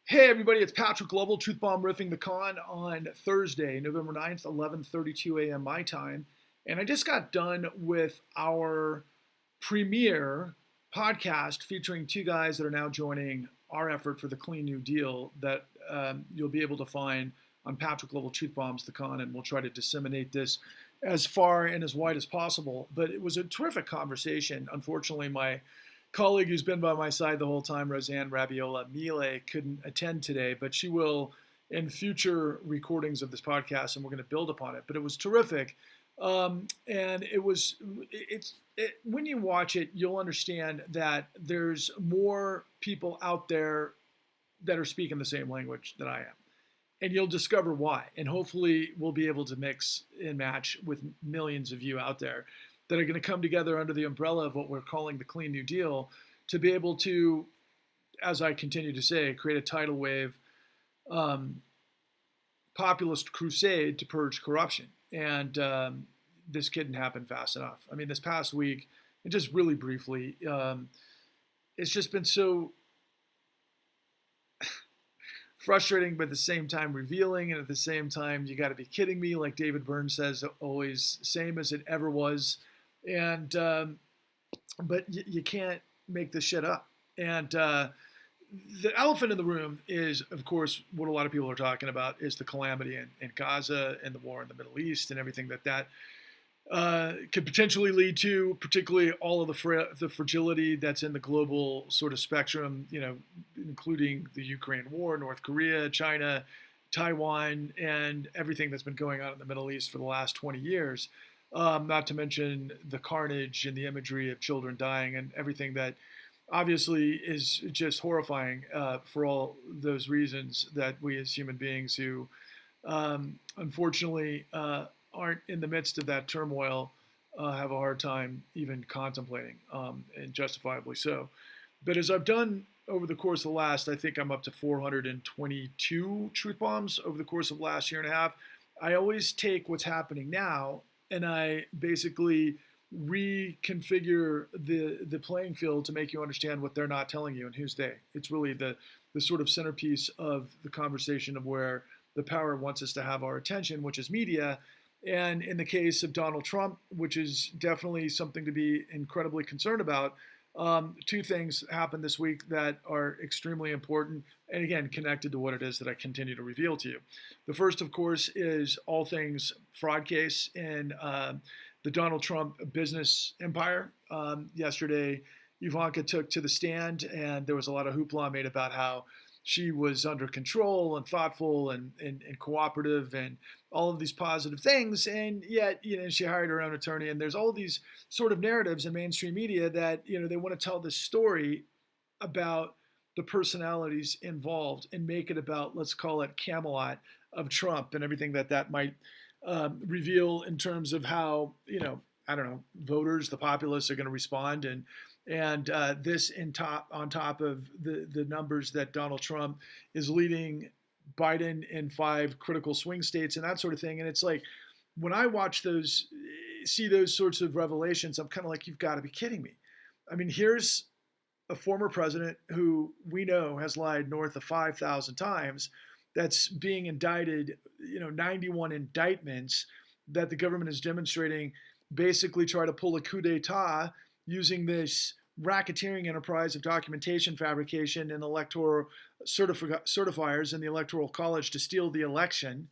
Hey everybody, it's Patrick Lovell, Truth Bomb riffing the con on Thursday, November 9th, 11:32 a.m. my time. And I just got done with our premiere podcast featuring two guys that are now joining our effort for the Clean New Deal that you'll be able to find on Patrick Lovell Truth Bombs the con, and we'll try to disseminate this as far and as wide as possible. But it was a terrific conversation. Unfortunately, my colleague who's been by my side the whole time, Roseanne Rabiola Mile, couldn't attend today, but she will in future recordings of this podcast, and we're going to build upon it. But it was terrific, and when you watch it, you'll understand that there's more people out there that are speaking the same language that I am. And you'll discover why. And hopefully we'll be able to mix and match with millions of you out there that are going to come together under the umbrella of what we're calling the Clean New Deal to be able to, as I continue to say, create a tidal wave populist crusade to purge corruption. And this couldn't happen fast enough. I mean, this past week, and just really briefly, it's just been so frustrating, but at the same time revealing, and at the same time, you got to be kidding me, like David Byrne says, always same as it ever was. And but you can't make this shit up. And the elephant in the room is, of course, what a lot of people are talking about is the calamity in Gaza and the war in the Middle East and everything that could potentially lead to, particularly all of the fragility that's in the global sort of spectrum, including the Ukraine war, North Korea, China, Taiwan, and everything that's been going on in the Middle East for the last 20 years. Not to mention the carnage and the imagery of children dying and everything that obviously is just horrifying for all those reasons that we as human beings who unfortunately aren't in the midst of that turmoil have a hard time even contemplating, and justifiably so. But as I've done over the course of the last, I think I'm up to 422 truth bombs over the course of the last year and a half, I always take what's happening now and I basically reconfigure the playing field to make you understand what they're not telling you and who's they. It's really the sort of centerpiece of the conversation of where the power wants us to have our attention, which is media. And in the case of Donald Trump, which is definitely something to be incredibly concerned about, two things happened this week that are extremely important and, again, connected to what it is that I continue to reveal to you. The first, of course, is all things fraud case in the Donald Trump business empire. Yesterday, Ivanka took to the stand, and there was a lot of hoopla made about how she was under control and thoughtful and cooperative and all of these positive things. And yet, she hired her own attorney. And there's all these sort of narratives in mainstream media that, they want to tell this story about the personalities involved and make it about, let's call it Camelot of Trump and everything that might reveal in terms of how, I don't know, voters, the populists are going to respond. And this on top of the numbers that Donald Trump is leading Biden in 5 critical swing states and that sort of thing. And it's like, when I see those sorts of revelations, I'm kind of like, you've got to be kidding me. I mean, here's a former president who we know has lied north of 5,000 times that's being indicted, 91 indictments that the government is demonstrating basically try to pull a coup d'etat using this racketeering enterprise of documentation fabrication and electoral certifiers in the Electoral College to steal the election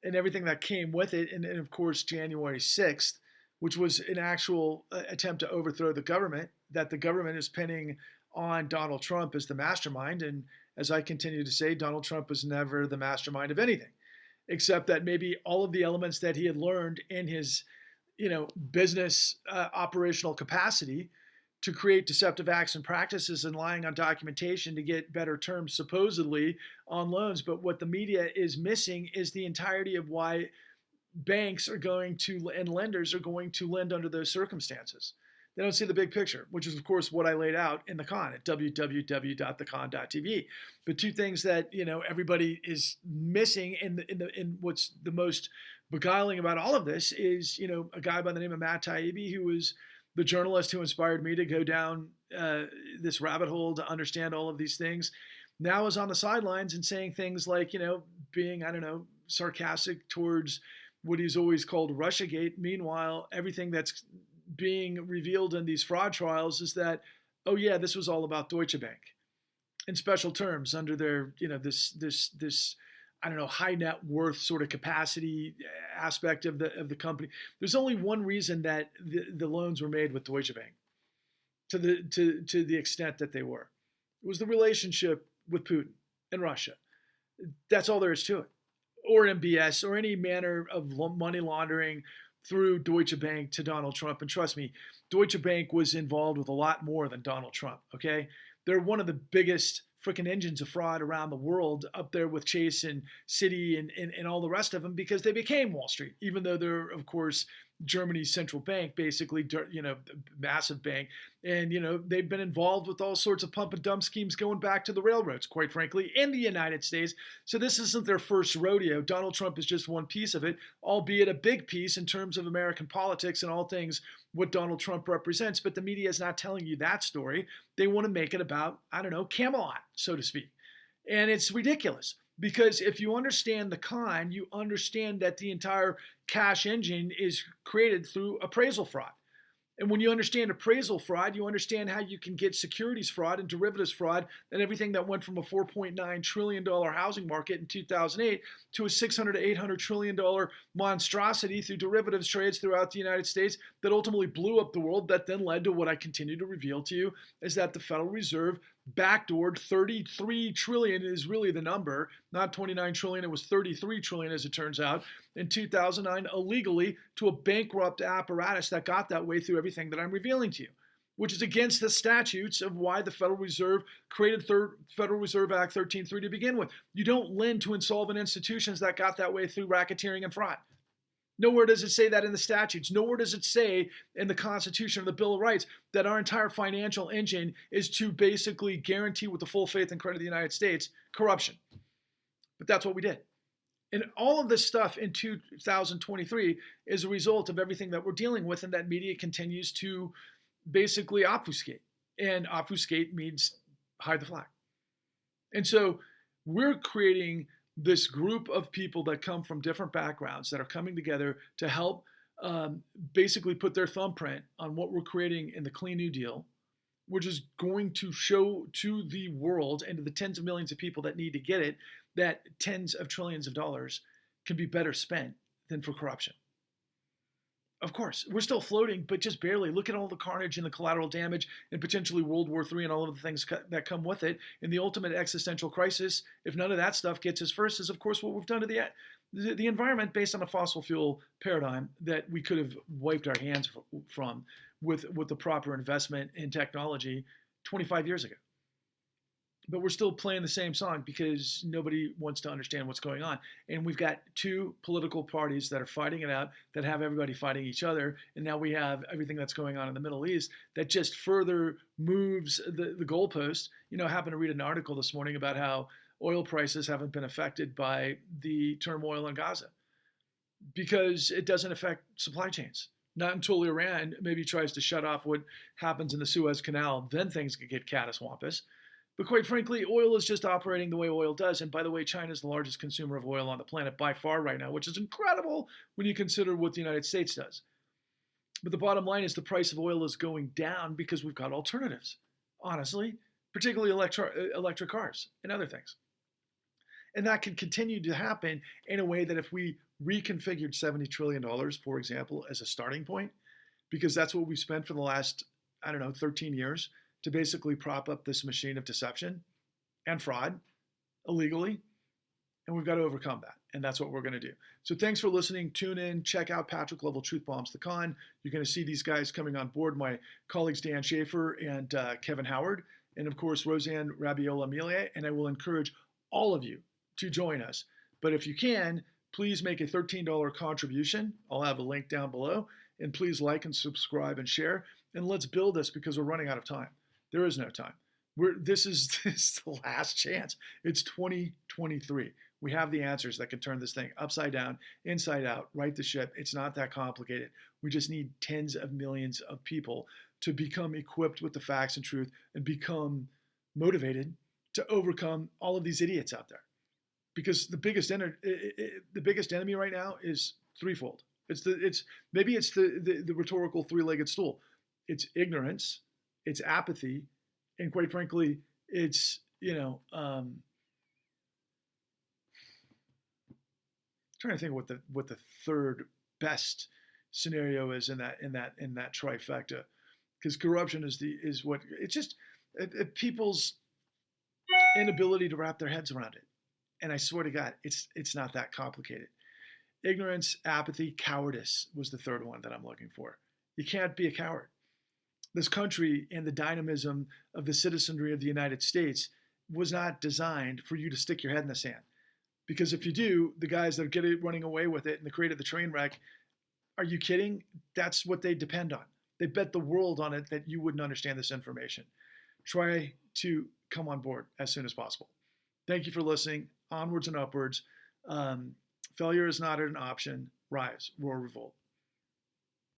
and everything that came with it. And of course, January 6th, which was an actual attempt to overthrow the government, that the government is pinning on Donald Trump as the mastermind. And as I continue to say, Donald Trump was never the mastermind of anything, except that maybe all of the elements that he had learned in his business operational capacity to create deceptive acts and practices and lying on documentation to get better terms supposedly on loans. But what the media is missing is the entirety of why banks are going to and lenders are going to lend under those circumstances. They don't see the big picture, which is, of course, what I laid out in the con at www.thecon.tv. But two things that everybody is missing in what's the most beguiling about all of this is a guy by the name of Matt Taibbi, who was the journalist who inspired me to go down this rabbit hole to understand all of these things. now is on the sidelines and saying things like, being, I don't know, sarcastic towards what he's always called Russiagate. Meanwhile, everything that's being revealed in these fraud trials is that, oh yeah, this was all about Deutsche Bank in special terms under their, this I don't know, high net worth sort of capacity aspect of the company. There's only one reason that the loans were made with Deutsche Bank to the extent that they were. It was the relationship with Putin and Russia. That's all there is to it. Or MBS or any manner of money laundering through Deutsche Bank to Donald Trump. And trust me, Deutsche Bank was involved with a lot more than Donald Trump, okay? They're one of the biggest freaking engines of fraud around the world, up there with Chase and Citi and all the rest of them, because they became Wall Street, even though they're, of course, Germany's central bank, basically, massive bank. And, they've been involved with all sorts of pump and dump schemes going back to the railroads, quite frankly, in the United States. So this isn't their first rodeo. Donald Trump is just one piece of it, albeit a big piece in terms of American politics and all things what Donald Trump represents. But the media is not telling you that story. They want to make it about, I don't know, Camelot, so to speak. And it's ridiculous. Because if you understand the con, you understand that the entire cash engine is created through appraisal fraud. And when you understand appraisal fraud, you understand how you can get securities fraud and derivatives fraud and everything that went from a $4.9 trillion housing market in 2008 to a $600 to $800 trillion monstrosity through derivatives trades throughout the United States that ultimately blew up the world, that then led to what I continue to reveal to you is that the Federal Reserve backdoored 33 trillion is really the number, not 29 trillion. It was 33 trillion, as it turns out, in 2009 illegally to a bankrupt apparatus that got that way through everything that I'm revealing to you, which is against the statutes of why the Federal Reserve created Federal Reserve Act 13.3 to begin with. You don't lend to insolvent institutions that got that way through racketeering and fraud. Nowhere does it say that in the statutes. Nowhere does it say in the Constitution or the Bill of Rights that our entire financial engine is to basically guarantee with the full faith and credit of the United States corruption. But that's what we did. And all of this stuff in 2023 is a result of everything that we're dealing with and that media continues to basically obfuscate. And obfuscate means hide the flag. And so we're creating this group of people that come from different backgrounds that are coming together to help basically put their thumbprint on what we're creating in the Clean New Deal, which is going to show to the world and to the tens of millions of people that need to get it that tens of trillions of dollars can be better spent than for corruption. Of course, we're still floating, but just barely. Look at all the carnage and the collateral damage and potentially World War III and all of the things that come with it. And the ultimate existential crisis, if none of that stuff gets us first, is of course what we've done to the environment based on a fossil fuel paradigm that we could have wiped our hands from with the proper investment in technology 25 years ago. But we're still playing the same song because nobody wants to understand what's going on. And we've got two political parties that are fighting it out, that have everybody fighting each other. And now we have everything that's going on in the Middle East that just further moves the goalpost. I happened to read an article this morning about how oil prices haven't been affected by the turmoil in Gaza because it doesn't affect supply chains. Not until Iran maybe tries to shut off what happens in the Suez Canal, then things could get catastrophic. But quite frankly, oil is just operating the way oil does. And by the way, China is the largest consumer of oil on the planet by far right now, which is incredible when you consider what the United States does. But the bottom line is the price of oil is going down because we've got alternatives, honestly, particularly electric cars and other things. And that can continue to happen in a way that if we reconfigured $70 trillion, for example, as a starting point, because that's what we've spent for the last, 13 years, to basically prop up this machine of deception and fraud illegally. And we've got to overcome that. And that's what we're going to do. So thanks for listening. Tune in. Check out Patrick Level Truth Bombs the Con. You're going to see these guys coming on board, my colleagues Dan Schaefer and Kevin Howard, and of course, Roseanne Rabiola-Amelia. And I will encourage all of you to join us. But if you can, please make a $13 contribution. I'll have a link down below. And please like and subscribe and share. And let's build this because we're running out of time. There is no time. This is the last chance. It's 2023. We have the answers that can turn this thing upside down, inside out, right the ship. It's not that complicated. We just need tens of millions of people to become equipped with the facts and truth and become motivated to overcome all of these idiots out there. Because the biggest enemy right now is threefold. It's the rhetorical three-legged stool. It's ignorance, it's apathy, and quite frankly, it's trying to think of what the third best scenario is in that trifecta. Because corruption is what it's just people's inability to wrap their heads around it. And I swear to God, it's not that complicated. Ignorance, apathy, cowardice was the third one that I'm looking for. You can't be a coward. This country and the dynamism of the citizenry of the United States was not designed for you to stick your head in the sand. Because if you do, the guys that get it running away with it and the created the train wreck, are you kidding? That's what they depend on. They bet the world on it that you wouldn't understand this information. Try to come on board as soon as possible. Thank you for listening. Onwards and upwards. Failure is not an option. Rise, roar, revolt.